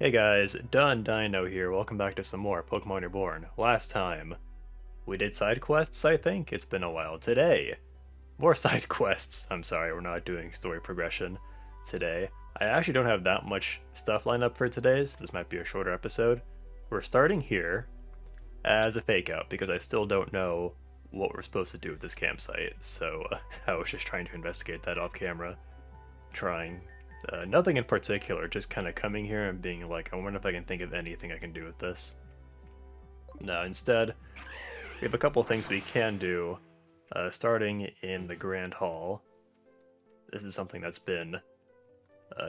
Hey guys, Dun Dino here. Welcome back to some more Pokemon Reborn. Last time, we did side quests, I think. It's been a while. Today, more side quests. I'm sorry, we're not doing story progression today. I actually don't have that much stuff lined up for today, so this might be a shorter episode. We're starting here as a fake out because I still don't know what we're supposed to do with this campsite. So I was just trying to investigate that off camera, trying nothing in particular, just kind of coming here and being like, I wonder if I can think of anything I can do with this. No, instead, we have a couple things we can do, starting in the Grand Hall. This is something that's been,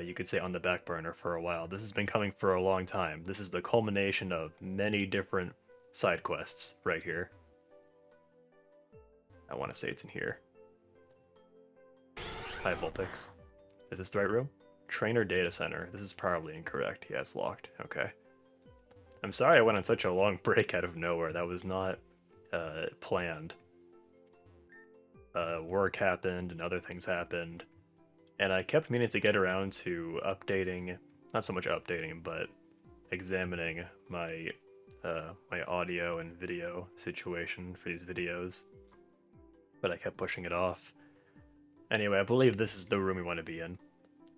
you could say, on the back burner for a while. This has been coming for a long time. This is the culmination of many different side quests right here. I want to say it's in here. Hi, Vulpix. Is this the right room? Trainer Data Center. This is probably incorrect. Yeah, it's locked. Okay. I'm sorry I went on such a long break out of nowhere. That was not planned. Work happened and other things happened. And I kept meaning to get around to updating, not so much updating, but examining my my audio and video situation for these videos. But I kept pushing it off. Anyway, I believe this is the room we want to be in.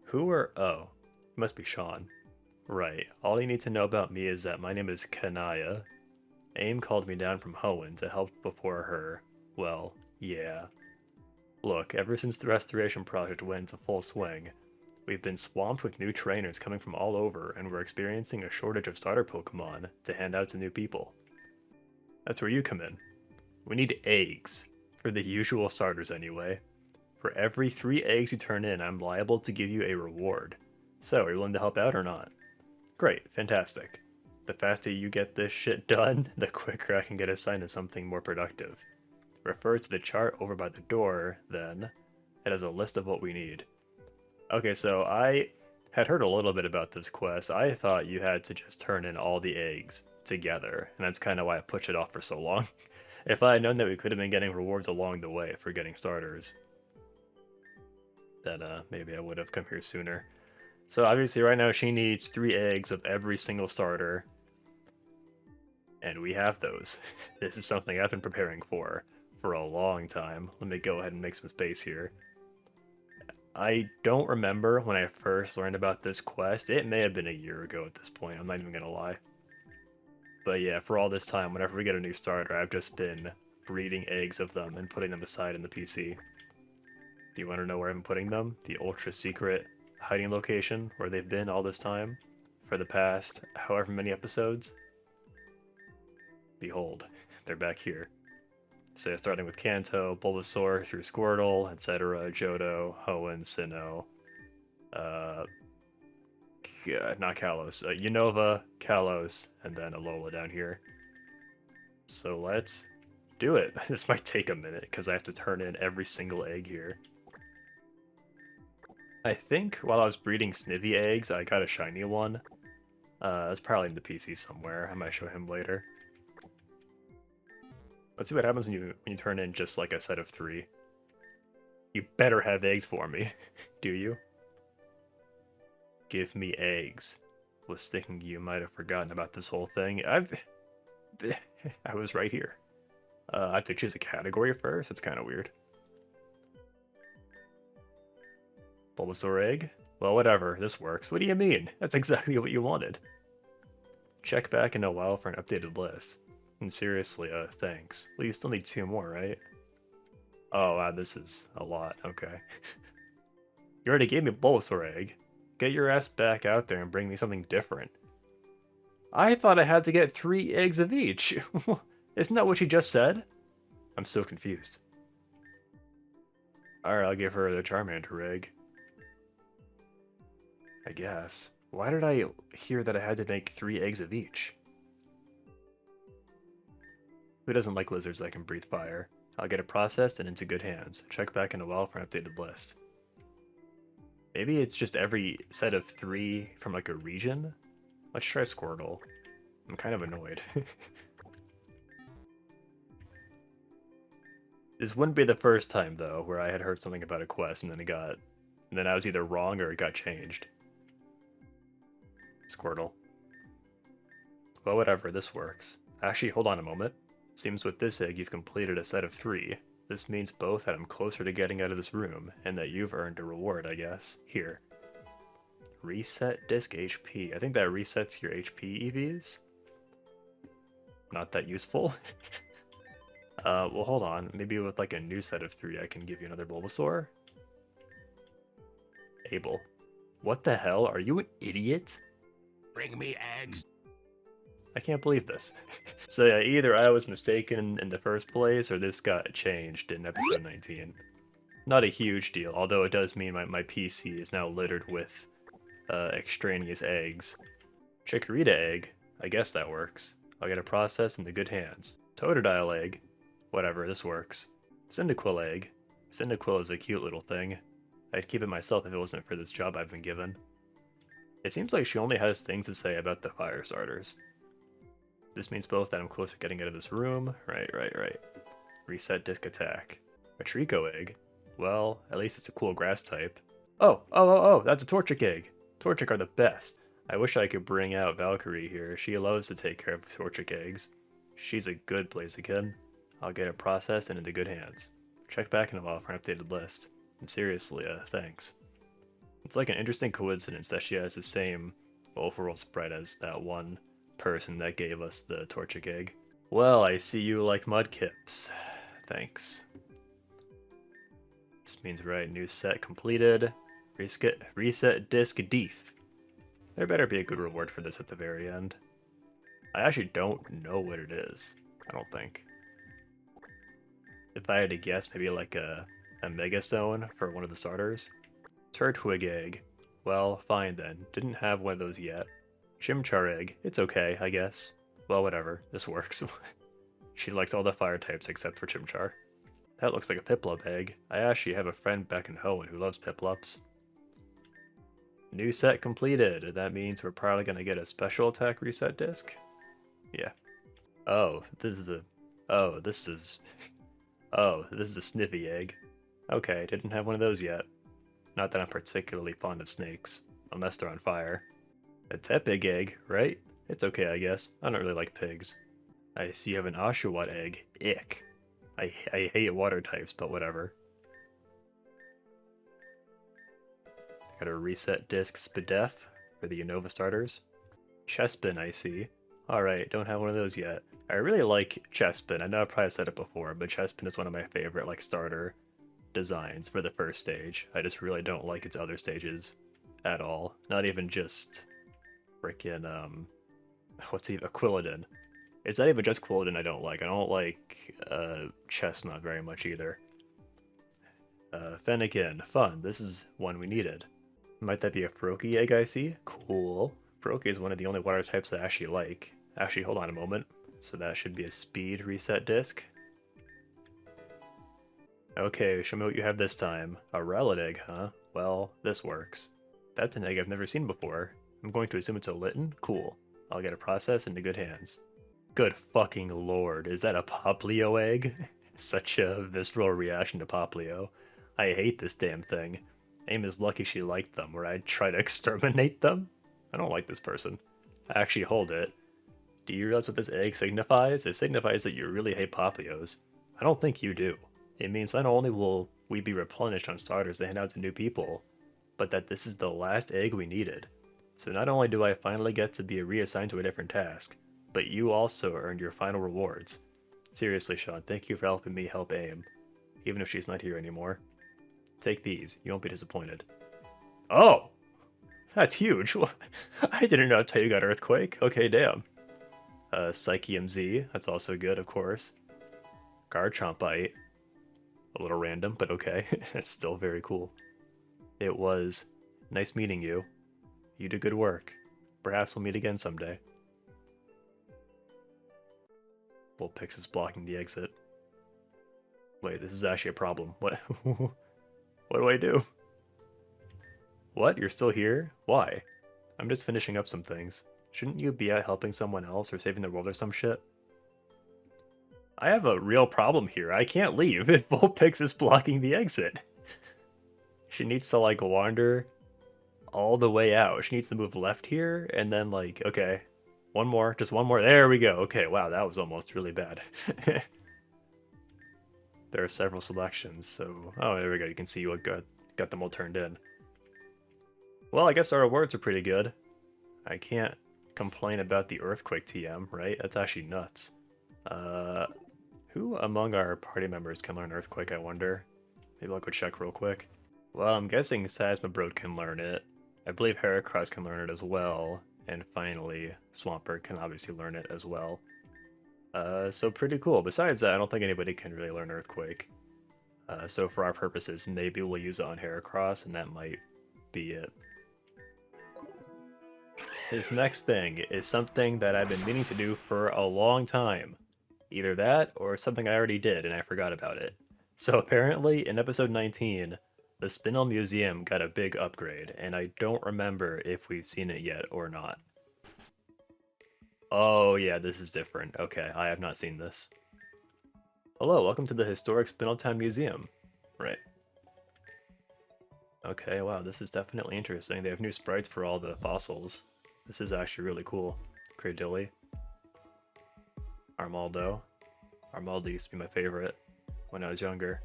Who are... oh, it must be Sean. Right, all you need to know about me is that my name is 𝗘𝗴𝗴𝘀. AIM called me down from Hoenn to help before her. Well, yeah. Look, ever since the restoration project went into full swing, we've been swamped with new trainers coming from all over, and we're experiencing a shortage of starter Pokemon to hand out to new people. That's where you come in. We need eggs, for the usual starters anyway. For every 3 eggs you turn in, I'm liable to give you a reward. So, are you willing to help out or not? Great, fantastic. The faster you get this shit done, the quicker I can get assigned to something more productive. Refer to the chart over by the door, then. It has a list of what we need. Okay, so I had heard a little bit about this quest. I thought you had to just turn in all the eggs together, and that's kind of why I pushed it off for so long. If I had known that we could have been getting rewards along the way for getting starters, then maybe I would have come here sooner. So obviously right now she needs 3 eggs of every single starter. And we have those. This is something I've been preparing for a long time. Let me go ahead and make some space here. I don't remember when I first learned about this quest. It may have been a year ago at this point. I'm not even gonna lie. But yeah, for all this time, whenever we get a new starter, I've just been breeding eggs of them and putting them aside in the PC. Do you want to know where I'm putting them? The ultra secret hiding location where they've been all this time for the past however many episodes? Behold, they're back here. So starting with Kanto, Bulbasaur through Squirtle, etc., Johto, Hoenn, Sinnoh, not Kalos, Unova, Kalos, and then Alola down here. So let's do it. This might take a minute because I have to turn in every single egg here. I think while I was breeding Snivy eggs, I got a shiny one. It's probably in the PC somewhere. I might show him later. Let's see what happens when you turn in just like a set of 3. You better have eggs for me. Do you? Give me eggs. Was thinking you might have forgotten about this whole thing. I was right here. I have to choose a category first? It's kind of weird. Bulbasaur egg? Well, whatever, this works. What do you mean? That's exactly what you wanted. Check back in a while for an updated list. And seriously, thanks. Well, you still need 2 more, right? Oh, wow, this is a lot. Okay. You already gave me a Bulbasaur egg. Get your ass back out there and bring me something different. I thought I had to get 3 eggs of each. Isn't that what you just said? I'm so confused. Alright, I'll give her the Charmander egg. I guess. Why did I hear that I had to make 3 eggs of each? Who doesn't like lizards that can breathe fire? I'll get it processed and into good hands. Check back in a while for an updated list. Maybe it's just every set of 3 from like a region? Let's try Squirtle. I'm kind of annoyed. This wouldn't be the first time though, where I had heard something about a quest and then I was either wrong or it got changed. Squirtle. Well, whatever, this works. Actually, hold on a moment. Seems with this egg you've completed a set of 3. This means both that I'm closer to getting out of this room, and that you've earned a reward, I guess. Here. Reset disc HP. I think that resets your HP EVs? Not that useful. Well, hold on. Maybe with like a new set of 3, I can give you another Bulbasaur? Abel. What the hell? Are you an idiot? Bring me eggs. I can't believe this. So yeah, either I was mistaken in the first place, or this got changed in episode 19. Not a huge deal, although it does mean my PC is now littered with extraneous eggs. Chikorita egg, I guess that works. I'll get a process in the good hands. Totodile egg, whatever, this works. Cyndaquil egg. Cyndaquil is a cute little thing. I'd keep it myself if it wasn't for this job I've been given. It seems like she only has things to say about the fire starters. This means both that I'm close to getting out of this room. Right. Reset disc attack. A Trico egg. Well, at least it's a cool grass type. Oh, that's a Torchic egg. Torchic are the best. I wish I could bring out Valkyrie here. She loves to take care of Torchic eggs. She's a good Blaziken. I'll get it processed and into good hands. Check back in a while for an updated list. And seriously, thanks. It's like an interesting coincidence that she has the same overall spread as that one person that gave us the Torchic egg. Well, I see you like Mudkips. Thanks. This means right, new set completed. Reset disc 𝗘𝗴𝘆. There better be a good reward for this at the very end. I actually don't know what it is. I don't think. If I had to guess, maybe like a Mega Stone for one of the starters. Turtwig egg. Well, fine then. Didn't have one of those yet. Chimchar egg. It's okay, I guess. Well, whatever. This works. She likes all the fire types except for Chimchar. That looks like a Piplup egg. I actually have a friend back in Hoenn who loves Piplups. New set completed. That means we're probably gonna get a special attack reset disc. Yeah. This is a Sniffy egg. Okay, didn't have one of those yet. Not that I'm particularly fond of snakes, unless they're on fire. A Tepig egg, right? It's okay, I guess. I don't really like pigs. I see you have an Oshawott egg. Ick. I hate water types, but whatever. Got a reset disc Spadef for the Unova starters. Chespin, I see. Alright, don't have one of those yet. I really like Chespin. I know I've probably said it before, but Chespin is one of my favorite starter designs for the first stage. I just really don't like its other stages at all. Not even just frickin' Aquilodin. It's not even just Quilladin I don't like. I don't like Chestnut very much either. Fennekin, fun. This is one we needed. Might that be a Froakie egg I see? Cool. Froakie is one of the only water types I actually like. Actually, hold on a moment. So that should be a speed reset disc. Okay, show me what you have this time. A Rowlet egg, huh? Well, this works. That's an egg I've never seen before. I'm going to assume it's a Litten? Cool. I'll get a process into good hands. Good fucking lord, is that a Poplio egg? Such a visceral reaction to Poplio. I hate this damn thing. Aim is lucky she liked them, or I'd try to exterminate them. I don't like this person. I actually hold it. Do you realize what this egg signifies? It signifies that you really hate Poplios. I don't think you do. It means not only will we be replenished on starters to hand out to new people, but that this is the last egg we needed. So not only do I finally get to be reassigned to a different task, but you also earned your final rewards. Seriously, Sean, thank you for helping me help Aim, even if she's not here anymore. Take these, you won't be disappointed. Oh! That's huge! I didn't know until you got Earthquake. Okay, damn. 𝗙𝗍𝘆, that's also good, of course. Garchompite. A little random, but okay. It's still very cool. It was nice meeting you. You did good work. Perhaps we'll meet again someday. Vulpix is blocking the exit. Wait, this is actually a problem. What? What do I do? What? You're still here? Why? I'm just finishing up some things. Shouldn't you be out helping someone else or saving the world or some shit? I have a real problem here. I can't leave if Vulpix is blocking the exit. She needs to, wander all the way out. She needs to move left here, and then, okay. One more, just one more. There we go. Okay, wow, that was almost really bad. There are several selections, so... Oh, there we go. You can see what got them all turned in. Well, I guess our awards are pretty good. I can't complain about the Earthquake TM, right? That's actually nuts. Who among our party members can learn Earthquake, I wonder? Maybe I'll go check real quick. Well, I'm guessing 𝗬𝗲𝘆 can learn it. I believe 𝗬𝗏𝘀 can learn it as well. And finally, Swampert can obviously learn it as well. So pretty cool. Besides that, I don't think anybody can really learn Earthquake. So for our purposes, maybe we'll use it on 𝗬𝗏𝘀, and that might be it. This next thing is something that I've been meaning to do for a long time. Either that, or something I already did and I forgot about it. So apparently, in episode 19, the Spinel Museum got a big upgrade, and I don't remember if we've seen it yet or not. Oh yeah, this is different. Okay, I have not seen this. Hello, welcome to the historic Spineltown Museum. Right. Okay, wow, this is definitely interesting. They have new sprites for all the fossils. This is actually really cool. 𝗘𝗴𝗴𝘀. Armaldo. Armaldo used to be my favorite when I was younger.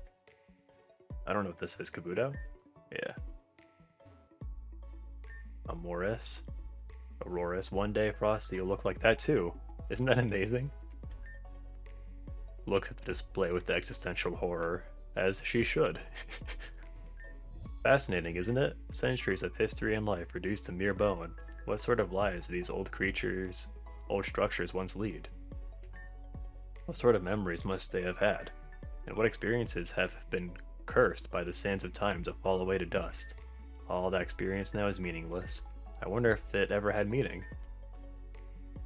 I don't know if this is Kabuto. Yeah. Amoris. Aurorus. One day Frosty will look like that too. Isn't that amazing? Looks at the display with the existential horror, as she should. Fascinating, isn't it? Centuries of history and life reduced to mere bone. What sort of lives do these old structures once lead? What sort of memories must they have had? And what experiences have been cursed by the sands of time to fall away to dust? All that experience now is meaningless. I wonder if it ever had meaning.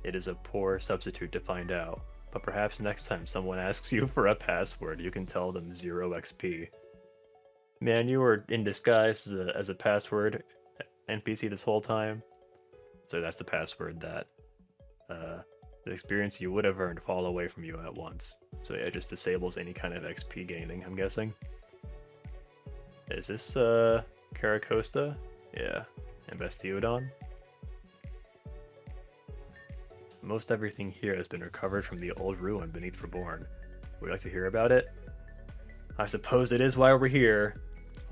It is a poor substitute to find out, but perhaps next time someone asks you for a password, you can tell them 0 XP. Man, you were in disguise as a password NPC this whole time. So that's the password that the experience you would have earned fall away from you at once. So yeah, it just disables any kind of XP gaining, I'm guessing. Is this 𝗘𝗴𝗴𝘀? Yeah. And 𝗏𝗏𝘀𝘆? Most everything here has been recovered from the old ruin beneath Reborn. Would you like to hear about it? I suppose it is why we're here.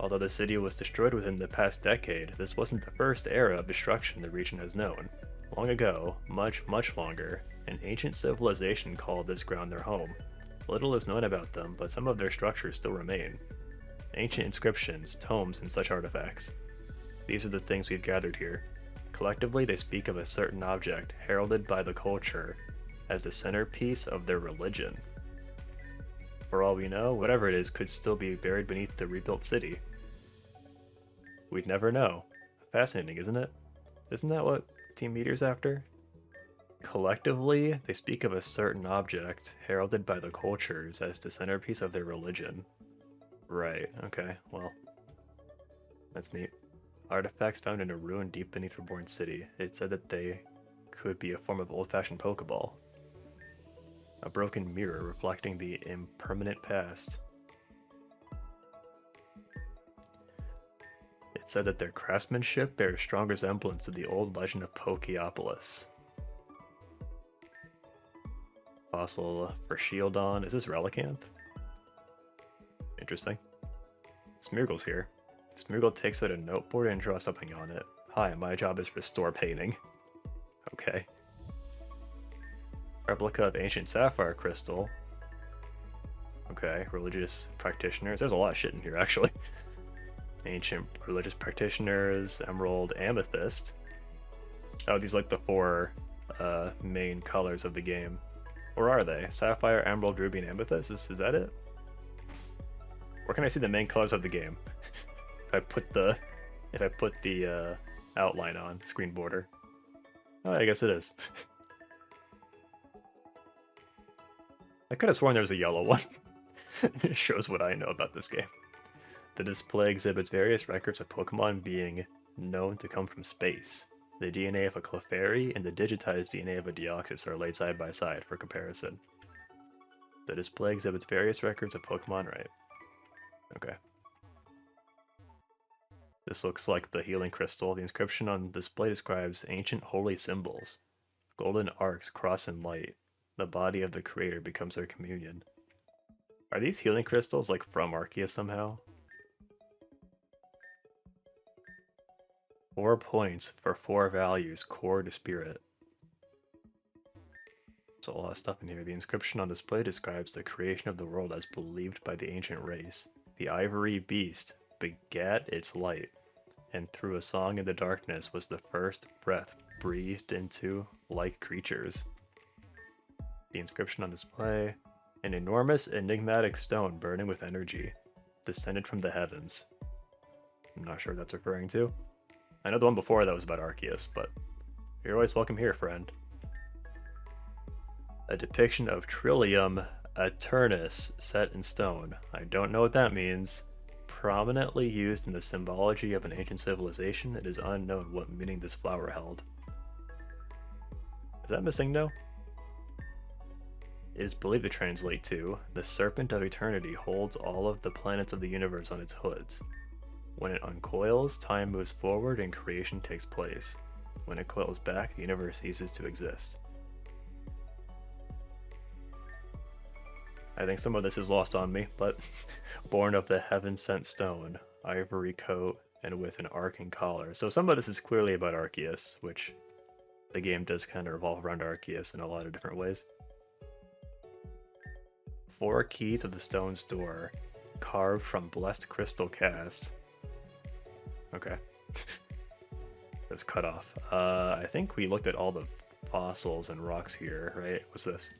Although the city was destroyed within the past decade, this wasn't the first era of destruction the region has known. Long ago, much, much longer, an ancient civilization called this ground their home. Little is known about them, but some of their structures still remain. Ancient inscriptions, tomes, and such artifacts. These are the things we've gathered here. Collectively, they speak of a certain object heralded by the culture as the centerpiece of their religion. For all we know, whatever it is could still be buried beneath the rebuilt city. We'd never know. Fascinating, isn't it? Isn't that what Team Meteor's after? Collectively, they speak of a certain object heralded by the cultures as the centerpiece of their religion. Right, okay, well, that's neat. Artifacts found in a ruin deep beneath Reborn City. It said that they could be a form of old-fashioned Pokeball. A broken mirror reflecting the impermanent past. It said that their craftsmanship bears strong resemblance to the old legend of 𝗘𝗴𝗴𝘀. Fossil for Shieldon. Is this Relicanth? Interesting. Smeargle's here. Smeargle takes out a noteboard and draws something on it. Hi, my job is restore painting. Okay. Replica of ancient sapphire crystal. Okay, religious practitioners. There's a lot of shit in here, actually. Ancient religious practitioners, emerald, amethyst. Oh, these are like the 4 main colors of the game. Or are they? Sapphire, emerald, ruby, and amethyst? Is that it? Where can I see the main colors of the game? If I put the outline on screen border. Oh, I guess it is. I could have sworn there's a yellow one. It shows what I know about this game. The display exhibits various records of Pokemon being known to come from space. The DNA of a Clefairy and the digitized DNA of a Deoxys are laid side by side for comparison. The display exhibits various records of Pokemon, right? Okay. This looks like the healing crystal. The inscription on display describes ancient holy symbols. Golden arcs cross in light. The body of the creator becomes their communion. Are these healing crystals like from 𝗘𝗏𝘆 somehow? 4 points for 4 values, core to spirit. So a lot of stuff in here. The inscription on display describes the creation of the world as believed by the ancient race. The ivory beast begat its light, and through a song in the darkness was the first breath breathed into like creatures. The inscription on display, an enormous enigmatic stone burning with energy, descended from the heavens. I'm not sure what that's referring to. I know the one before that was about 𝗘𝗏𝘆, but you're always welcome here, friend. A depiction of 𝗘𝗴𝗴𝘀 set in stone. I don't know what that means. Prominently used in the symbology of an ancient civilization, it is unknown what meaning this flower held. Is that missing no? It is believed to translate to, the serpent of eternity holds all of the planets of the universe on its hoods. When it uncoils, time moves forward and creation takes place. When it coils back, the universe ceases to exist. I think some of this is lost on me, but born of the heaven-sent stone, ivory coat, and with an arcing collar. So some of this is clearly about 𝗘𝗏𝘆, which the game does kind of revolve around 𝗘𝗏𝘆 in a lot of different ways. 4 keys of the stone's door, carved from blessed crystal cast. Okay. It was cut off. I think we looked at all the fossils and rocks here, right? What's this?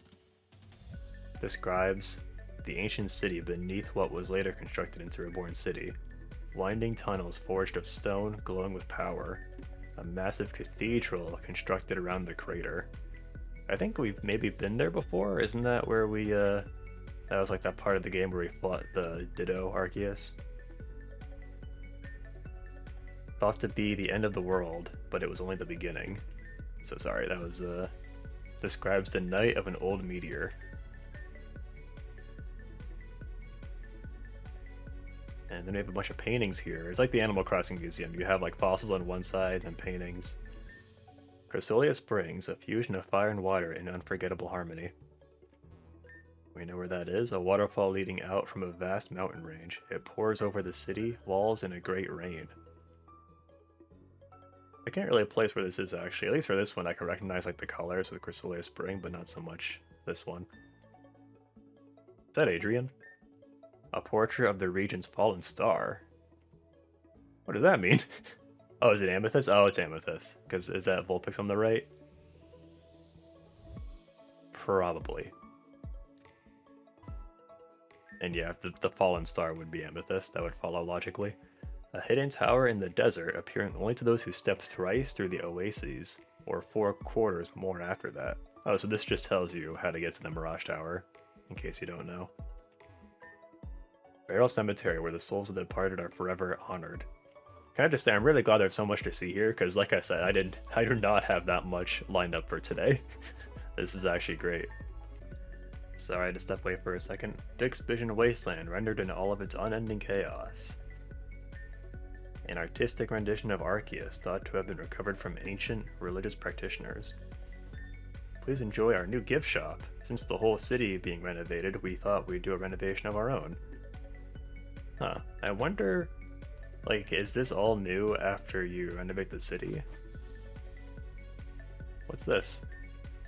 Describes the ancient city beneath what was later constructed into Reborn City. Winding tunnels forged of stone, glowing with power. A massive cathedral constructed around the crater. I think we've maybe been there before. Isn't that where we, that was like that part of the game where we fought the Ditto 𝗘𝗏𝘆? Thought to be the end of the world, but it was only the beginning. So sorry, that was, describes the night of an old meteor. And then we have a bunch of paintings here. It's like the Animal Crossing Museum. You have like fossils on one side and paintings. 𝗘𝗴𝗴𝘀 Springs, a fusion of fire and water in unforgettable harmony. We know where that is. A waterfall leading out from a vast mountain range. It pours over the city walls in a great rain. I can't really place where this is actually. At least for this one I can recognize like the colors with 𝗘𝗴𝗴𝘀 Spring, but not so much this one. Is that Adrian? A portrait of the region's fallen star. What does that mean? Oh, is it amethyst? Oh, it's amethyst. Because is that Vulpix on the right? Probably. And yeah, the fallen star would be amethyst. That would follow logically. A hidden tower in the desert, appearing only to those who step thrice through the oases, or 4 quarters more after that. Oh, so this just tells you how to get to the Mirage Tower, in case you don't know. Burial cemetery where the souls of the departed are forever honored. Can I just say I'm really glad there's so much to see here, because like I said, I do not have that much lined up for today. This is actually great. Sorry, I had to step away for a second. Dick's Vision Wasteland, rendered in all of its unending chaos. An artistic rendition of 𝗘𝗏𝘆 thought to have been recovered from ancient religious practitioners. Please enjoy our new gift shop. Since the whole city being renovated, we thought we'd do a renovation of our own. Huh. I wonder, like, is this all new after you renovate the city? What's this?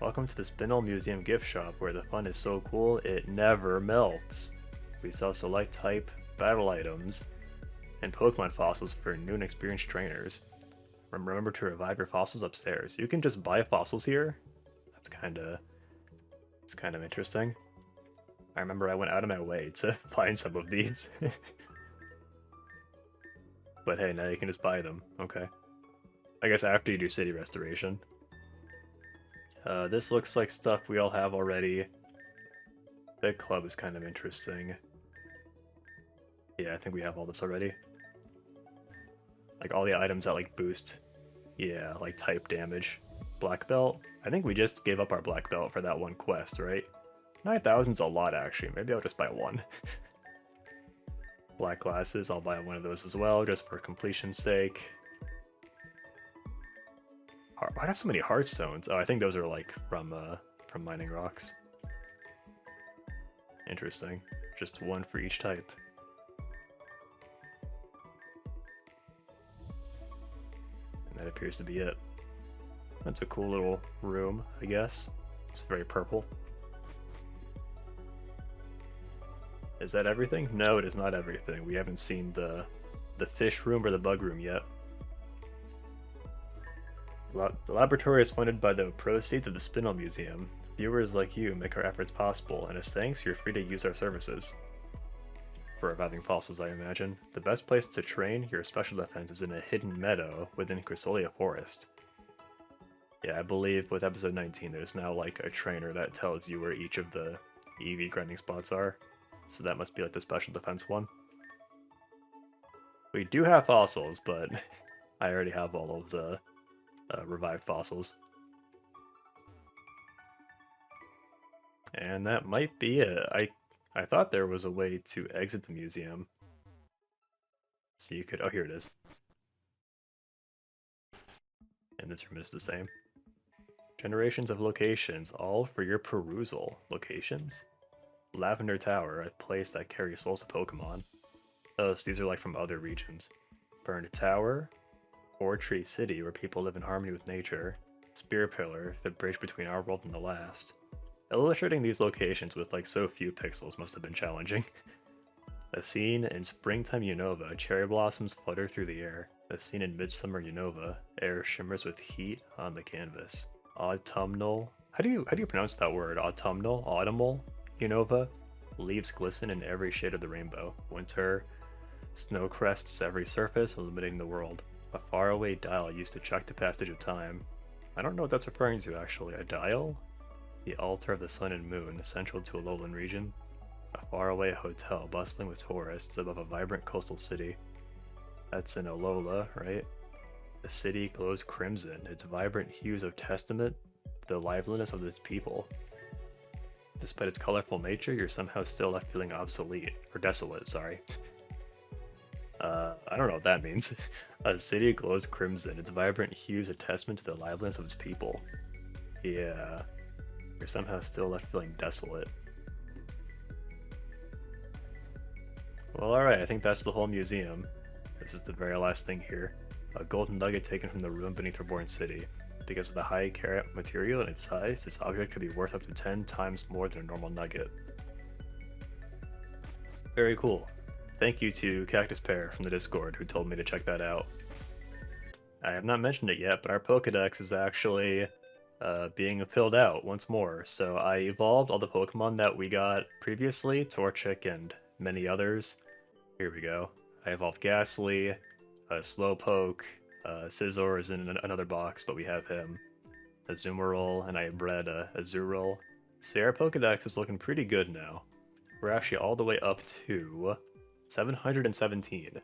Welcome to the Spinel Museum gift shop, where the fun is so cool it never melts. We sell select type battle items and Pokemon fossils for new and experienced trainers. Remember to revive your fossils upstairs. You can just buy fossils here? It's kind of interesting. I remember I went out of my way to find some of these. But hey, now you can just buy them. Okay. I guess after you do city restoration. This looks like stuff we all have already. The club is kind of interesting. Yeah, I think we have all this already. Like all the items that like boost, yeah, like type damage. Black belt. I think we just gave up our black belt for that one quest, right? 9,000's a lot actually. Maybe I'll just buy one. Black glasses, I'll buy one of those as well, just for completion's sake. Why do I have so many heartstones? Oh, I think those are like from mining rocks. Interesting. Just one for each type. And that appears to be it. That's a cool little room, I guess. It's very purple. Is that everything? No, it is not everything. We haven't seen the fish room or the bug room yet. The laboratory is funded by the proceeds of the Spinel Museum. Viewers like you make our efforts possible, and as thanks, you're free to use our services. For reviving fossils, I imagine. The best place to train your special defense is in a hidden meadow within 𝗘𝗴𝘆𝘆 Forest. Yeah, I believe with episode 19, there's now like a trainer that tells you where each of the EV grinding spots are. So that must be like the special defense one. We do have fossils, but I already have all of the revived fossils. And that might be it. I thought there was a way to exit the museum. So you could... Oh, here it is. And this room is the same. Generations of locations, all for your perusal. Locations? Lavender Tower, a place that carries souls of Pokemon. Oh, so these are like from other regions. Burned Tower, Tree City, where people live in harmony with nature. Spear Pillar, the bridge between our world and the last. Illustrating these locations with like so few pixels must have been challenging. A scene in springtime Unova, cherry blossoms flutter through the air. A scene in midsummer Unova, air shimmers with heat on the canvas. Autumnal, how do you pronounce that word? Autumnal Unova, leaves glisten in every shade of the rainbow. Winter, snow crests every surface, illuminating the world. A faraway dial used to check the passage of time. I don't know what that's referring to actually. A dial? The altar of the sun and moon, central to a lowland region. A faraway hotel bustling with tourists above a vibrant coastal city. That's in Alola, right? The city glows crimson, its vibrant hues of testament to the liveliness of its people. Despite its colorful nature, you're somehow still left feeling obsolete. Or desolate, sorry. I don't know what that means. A city glows crimson, its vibrant hues a testament to the liveliness of its people. Yeah. You're somehow still left feeling desolate. Well, alright, I think that's the whole museum. This is the very last thing here. A golden nugget taken from the ruin beneath Reborn City. Because of the high carat material and its size, this object could be worth up to 10 times more than a normal nugget. Very cool. Thank you to 𝗘𝗴𝘆𝘆 from the Discord who told me to check that out. I have not mentioned it yet, but our Pokedex is actually being filled out once more. So I evolved all the Pokemon that we got previously, Torchic and many others. Here we go. I evolved Ghastly, Slowpoke, Scizor is in another box, but we have him. Azumarill, and I bred a Azurill. So our Pokedex is looking pretty good now. We're actually all the way up to 717.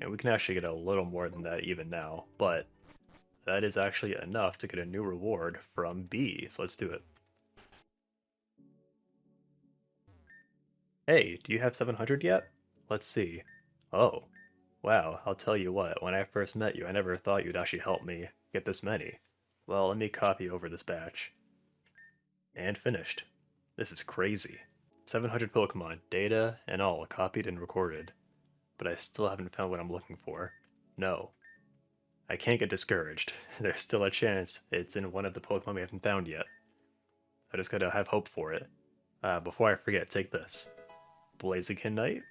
And we can actually get a little more than that even now, but that is actually enough to get a new reward from B, so let's do it. Hey, do you have 700 yet? Let's see. Oh, wow, I'll tell you what, when I first met you, I never thought you'd actually help me get this many. Well, let me copy over this batch. And finished. This is crazy. 700 Pokemon, data and all, copied and recorded. But I still haven't found what I'm looking for. No. I can't get discouraged. There's still a chance it's in one of the Pokemon we haven't found yet. I just gotta have hope for it. Before I forget, take this. Blaziken?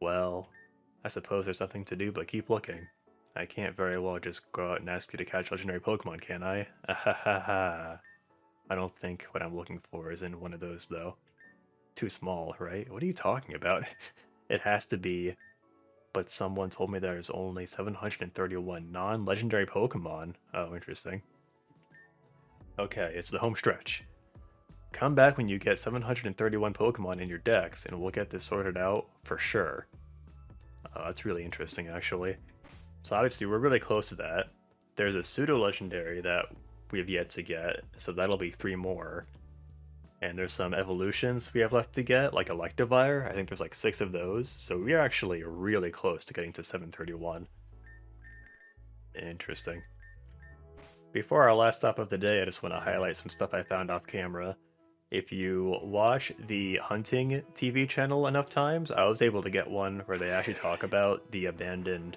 Well, I suppose there's nothing to do but keep looking. I can't very well just go out and ask you to catch legendary Pokemon, can I? Ahahaha. I don't think what I'm looking for is in one of those, though. Too small, right? What are you talking about? It has to be... But someone told me there's only 731 non-legendary Pokemon. Oh, interesting. Okay, it's the home stretch. Come back when you get 731 Pokemon in your decks, and we'll get this sorted out for sure. That's really interesting, actually. So obviously, we're really close to that. There's a Pseudo Legendary that we have yet to get, so that'll be 3 more. And there's some evolutions we have left to get, like Electivire. I think there's like 6 of those, so we are actually really close to getting to 731. Interesting. Before our last stop of the day, I just want to highlight some stuff I found off camera. If you watch the hunting TV channel enough times, I was able to get one where they actually talk about the abandoned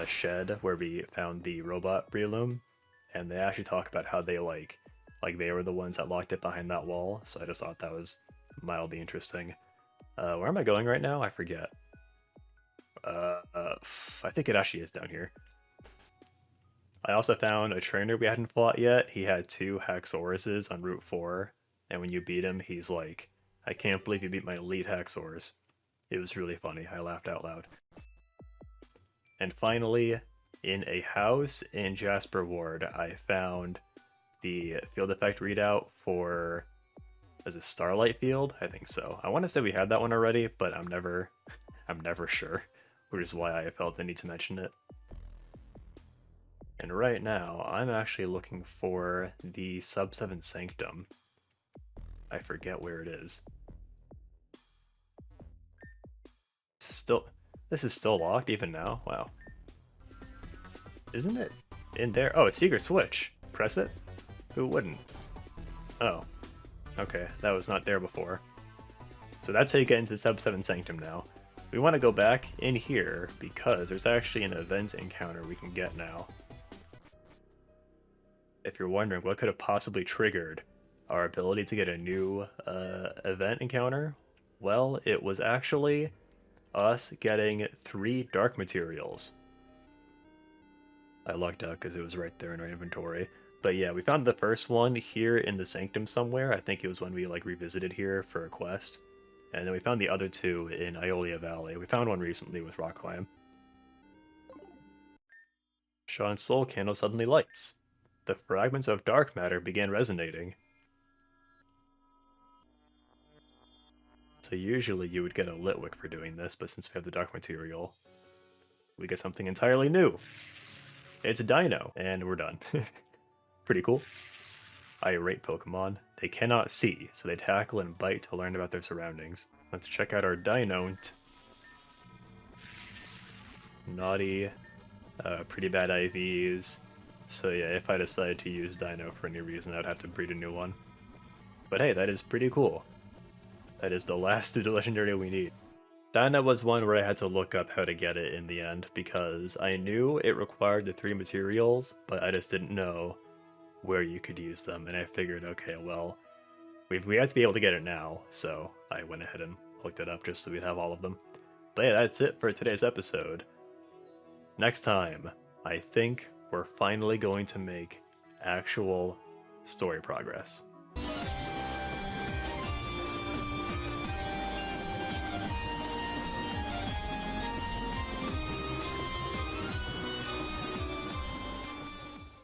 shed where we found the robot Breloom, and they actually talk about how they like they were the ones that locked it behind that wall. So I just thought that was mildly interesting. Where am I going right now? I forget. I think it actually is down here. I also found a trainer we hadn't fought yet. He had 2 𝗙𝗃𝗀𝘆s on Route 4, and when you beat him, he's like, "I can't believe you beat my elite 𝗙𝗃𝗀𝘆s." It was really funny. I laughed out loud. And finally, in a house in Jasper Ward, I found the field effect readout for, is it Starlight Field? I think so. I want to say we had that one already, but I'm never sure, which is why I felt the need to mention it. And right now, I'm actually looking for the Sub 7 Sanctum. I forget where it is. This is still locked even now? Wow. Isn't it in there? Oh, it's Secret Switch. Press it? Who wouldn't? Oh. Okay, that was not there before. So that's how you get into the Sub 7 Sanctum now. We want to go back in here because there's actually an event encounter we can get now. If you're wondering what could have possibly triggered our ability to get a new event encounter, well, it was actually us getting 3 dark materials. I lucked out because it was right there in our inventory. But yeah, we found the first one here in the Sanctum somewhere. I think it was when we revisited here for a quest. And then we found the other 2 in 𝗘𝗴𝗆𝘀 Valley. We found one recently with Rock Climb. Sean's soul candle suddenly lights. The fragments of dark matter began resonating. So usually you would get a Litwick for doing this, but since we have the dark material, we get something entirely new. It's a dino, and we're done. Pretty cool. Irate Pokemon. They cannot see, so they tackle and bite to learn about their surroundings. Let's check out our dino. Naughty, pretty bad IVs. So yeah, if I decided to use Dino for any reason, I'd have to breed a new one. But hey, that is pretty cool. That is the last Pseudo Legendary we need. Dino was one where I had to look up how to get it in the end, because I knew it required the 3 materials, but I just didn't know where you could use them, and I figured, okay, well, we have to be able to get it now, so I went ahead and looked it up just so we'd have all of them. But yeah, that's it for today's episode. Next time, I think we're finally going to make actual story progress.